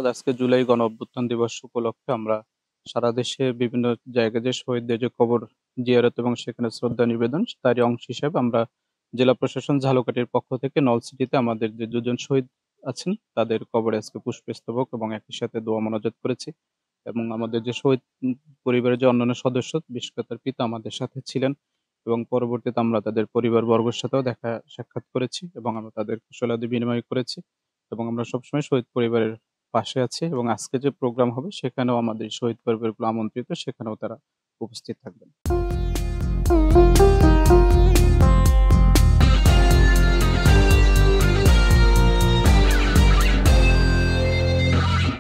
দর্শক, আজকে জুলাই গণঅভ্যুত্থান দিবস উপলক্ষে আমরা সারা দেশে বিভিন্ন জায়গায় যে শহীদদের যে কবর জিয়ারত এবং সেখানে শ্রদ্ধা নিবেদন তারই অংশ হিসেবে আমরা জেলা প্রশাসন ঝালকাঠির পক্ষ থেকে নলছিটিতে আমাদের যে দুজন শহীদ আছেন তাদের কবরে আজকে পুষ্পস্তবক এবং একই সাথে দোয়া মোনাজাত করেছি। এবং আমাদের যে শহীদ পরিবারের যে অন্যান্য সদস্য, বিশেষ করে তার পিতা আমাদের সাথে ছিলেন এবং পরবর্তীতে আমরা তাদের পরিবারবর্গের সাথেও দেখা সাক্ষাৎ করেছি এবং আমরা তাদের কুশলাদি বিনিময় করেছি এবং আমরা সবসময় শহীদ পরিবারের পাশে আছি এবং আজকে যে প্রোগ্রাম হবে সেখানেও আমাদের শহীদ পরিবারগুলো আমন্ত্রিত, সেখানেও তারা উপস্থিত থাকবেন।